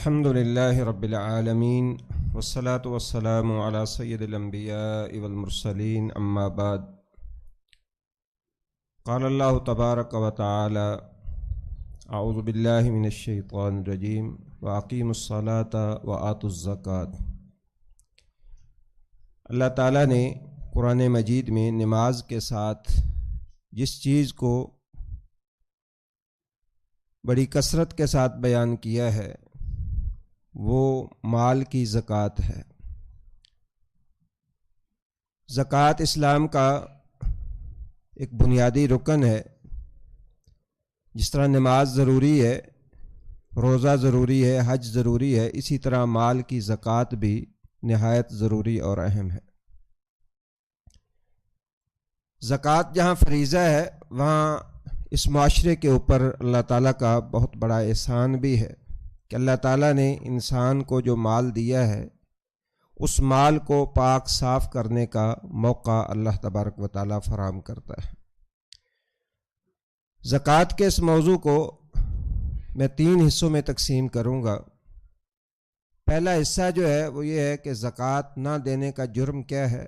الحمد لله رب العالمين والصلاة والسلام على سيد الأنبياء والمرسلين أما بعد قال الله تبارك وتعالى أعوذ بالله من الشيطان الرجيم وأقيموا الصلاة وآتوا الزكاة۔ اللہ تعالیٰ نے قرآن مجید میں نماز کے ساتھ جس چیز کو بڑی کثرت کے ساتھ بیان کیا ہے وہ مال کی زکوٰۃ ہے۔ زکوٰۃ اسلام کا ایک بنیادی رکن ہے۔ جس طرح نماز ضروری ہے، روزہ ضروری ہے، حج ضروری ہے، اسی طرح مال کی زکوٰۃ بھی نہایت ضروری اور اہم ہے۔ زکوٰۃ جہاں فریضہ ہے وہاں اس معاشرے کے اوپر اللہ تعالیٰ کا بہت بڑا احسان بھی ہے کہ اللہ تعالیٰ نے انسان کو جو مال دیا ہے اس مال کو پاک صاف کرنے کا موقع اللہ تبارک و تعالیٰ فراہم کرتا ہے۔ زکوٰۃ کے اس موضوع کو میں 3 حصوں میں تقسیم کروں گا۔ پہلا حصہ جو ہے وہ یہ ہے کہ زکوٰۃ نہ دینے کا جرم کیا ہے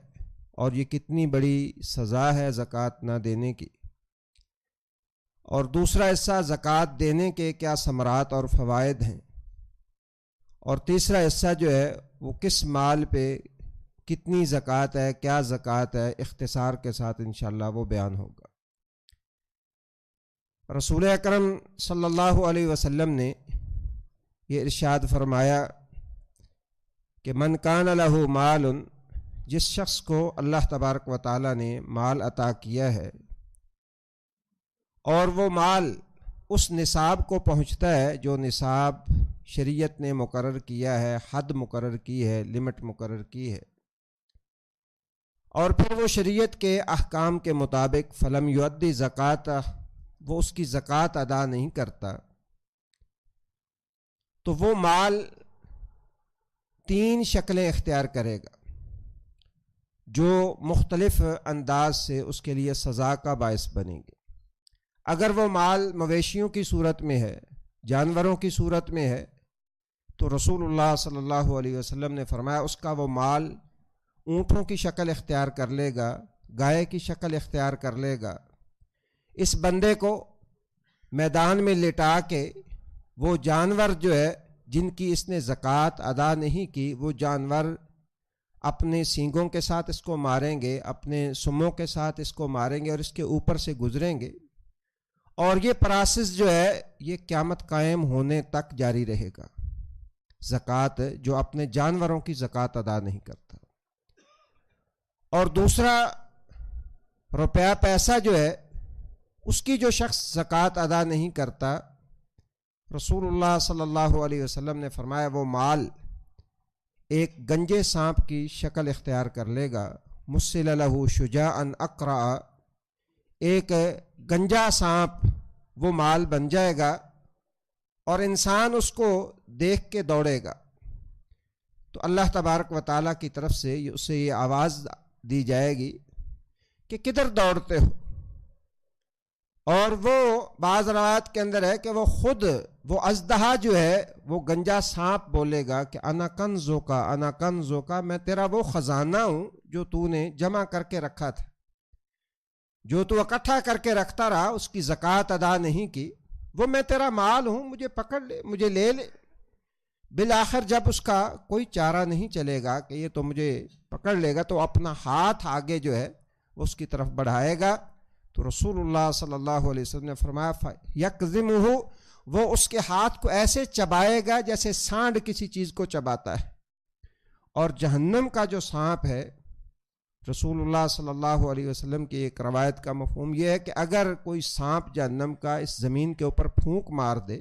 اور یہ کتنی بڑی سزا ہے زکوٰۃ نہ دینے کی، اور دوسرا حصہ زکوٰۃ دینے کے کیا ثمرات اور فوائد ہیں، اور تیسرا حصہ جو ہے وہ کس مال پہ کتنی زکوٰۃ ہے، کیا زکوٰۃ ہے، اختصار کے ساتھ انشاءاللہ وہ بیان ہوگا۔ رسول اکرم صلی اللہ علیہ وسلم نے یہ ارشاد فرمایا کہ من کان لہ مال، جس شخص کو اللہ تبارک و تعالیٰ نے مال عطا کیا ہے اور وہ مال اس نصاب کو پہنچتا ہے جو نصاب شریعت نے مقرر کیا ہے، حد مقرر کی ہے، لمٹ مقرر کی ہے، اور پھر وہ شریعت کے احکام کے مطابق فلم یؤدی زکوٰۃ، وہ اس کی زکوٰۃ ادا نہیں کرتا، تو وہ مال 3 شکلیں اختیار کرے گا جو مختلف انداز سے اس کے لیے سزا کا باعث بنیں گے۔ اگر وہ مال مویشیوں کی صورت میں ہے، جانوروں کی صورت میں ہے، تو رسول اللہ صلی اللہ علیہ وسلم نے فرمایا اس کا وہ مال اونٹوں کی شکل اختیار کر لے گا، گائے کی شکل اختیار کر لے گا۔ اس بندے کو میدان میں لٹا کے وہ جانور جو ہے جن کی اس نے زکوٰۃ ادا نہیں کی، وہ جانور اپنے سینگوں کے ساتھ اس کو ماریں گے، اپنے سموں کے ساتھ اس کو ماریں گے اور اس کے اوپر سے گزریں گے، اور یہ پراسس جو ہے یہ قیامت قائم ہونے تک جاری رہے گا۔ زکوٰۃ جو اپنے جانوروں کی زکوٰۃ ادا نہیں کرتا۔ اور دوسرا، روپیہ پیسہ جو ہے اس کی جو شخص زکوٰۃ ادا نہیں کرتا، رسول اللہ صلی اللہ علیہ وسلم نے فرمایا وہ مال ایک گنجے سانپ کی شکل اختیار کر لے گا، مسل لہ شجاعا اقرع، ایک گنجا سانپ وہ مال بن جائے گا اور انسان اس کو دیکھ کے دوڑے گا، تو اللہ تبارک و تعالیٰ کی طرف سے اسے یہ آواز دی جائے گی کہ کدھر دوڑتے ہو، اور وہ بعض روایات کے اندر ہے کہ وہ خود وہ اژدہا جو ہے وہ گنجا سانپ بولے گا کہ انا کنزو کا، انا کنزو کا، میں تیرا وہ خزانہ ہوں جو تو نے جمع کر کے رکھا تھا، جو تو اکٹھا کر کے رکھتا رہا، اس کی زکوٰۃ ادا نہیں کی، وہ میں تیرا مال ہوں، مجھے پکڑ لے، مجھے لے لے۔ بالآخر جب اس کا کوئی چارہ نہیں چلے گا کہ یہ تو مجھے پکڑ لے گا، تو اپنا ہاتھ آگے جو ہے اس کی طرف بڑھائے گا، تو رسول اللہ صلی اللہ علیہ وسلم نے فرمایا یکظمہ، وہ اس کے ہاتھ کو ایسے چبائے گا جیسے سانڈ کسی چیز کو چباتا ہے۔ اور جہنم کا جو سانپ ہے، رسول اللہ صلی اللہ علیہ وسلم کی ایک روایت کا مفہوم یہ ہے کہ اگر کوئی سانپ جہنم کا اس زمین کے اوپر پھونک مار دے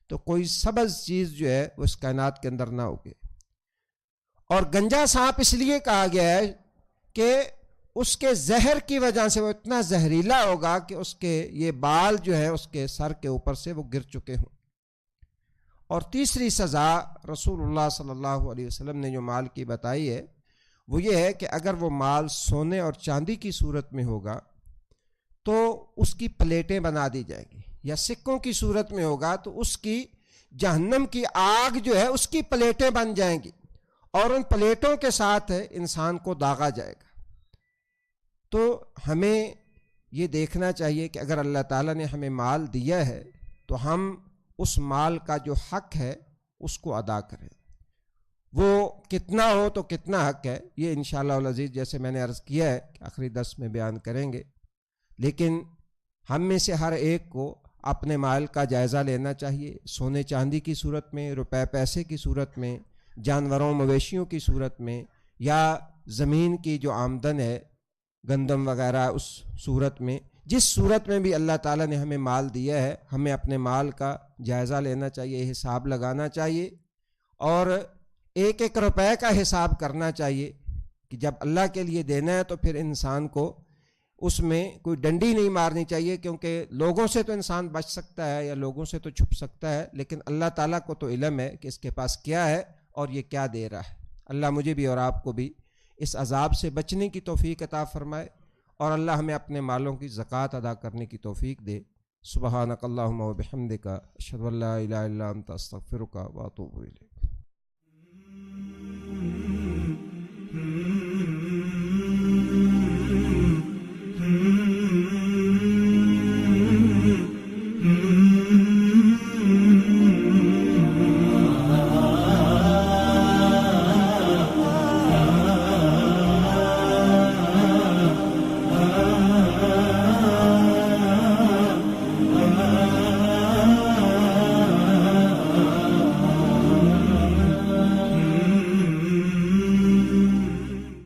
تو کوئی سبز چیز جو ہے وہ اس کائنات کے اندر نہ اگے۔ اور گنجا سانپ اس لیے کہا گیا ہے کہ اس کے زہر کی وجہ سے وہ اتنا زہریلا ہوگا کہ اس کے یہ بال جو ہے اس کے سر کے اوپر سے وہ گر چکے ہوں۔ اور تیسری سزا رسول اللہ صلی اللہ علیہ وسلم نے جو مال کی بتائی ہے وہ یہ ہے کہ اگر وہ مال سونے اور چاندی کی صورت میں ہوگا تو اس کی پلیٹیں بنا دی جائیں گی، یا سکوں کی صورت میں ہوگا تو اس کی جہنم کی آگ جو ہے اس کی پلیٹیں بن جائیں گی اور ان پلیٹوں کے ساتھ انسان کو داغا جائے گا۔ تو ہمیں یہ دیکھنا چاہیے کہ اگر اللہ تعالیٰ نے ہمیں مال دیا ہے تو ہم اس مال کا جو حق ہے اس کو ادا کریں، وہ کتنا ہو تو کتنا حق ہے یہ انشاءاللہ العزیز جیسے میں نے عرض کیا ہے کہ آخری درس میں بیان کریں گے، لیکن ہم میں سے ہر ایک کو اپنے مال کا جائزہ لینا چاہیے، سونے چاندی کی صورت میں، روپے پیسے کی صورت میں، جانوروں مویشیوں کی صورت میں، یا زمین کی جو آمدن ہے گندم وغیرہ اس صورت میں، جس صورت میں بھی اللہ تعالیٰ نے ہمیں مال دیا ہے ہمیں اپنے مال کا جائزہ لینا چاہیے، حساب لگانا چاہیے، اور ایک ایک روپے کا حساب کرنا چاہیے کہ جب اللہ کے لیے دینا ہے تو پھر انسان کو اس میں کوئی ڈنڈی نہیں مارنی چاہیے، کیونکہ لوگوں سے تو انسان بچ سکتا ہے یا لوگوں سے تو چھپ سکتا ہے، لیکن اللہ تعالیٰ کو تو علم ہے کہ اس کے پاس کیا ہے اور یہ کیا دے رہا ہے۔ اللہ مجھے بھی اور آپ کو بھی اس عذاب سے بچنے کی توفیق عطا فرمائے، اور اللہ ہمیں اپنے مالوں کی زکوٰۃ ادا کرنے کی توفیق دے۔ سبحانک اللہم و بحمدک، اشہد ان لا الہ الا انت، استغفرک و اتوب الیک۔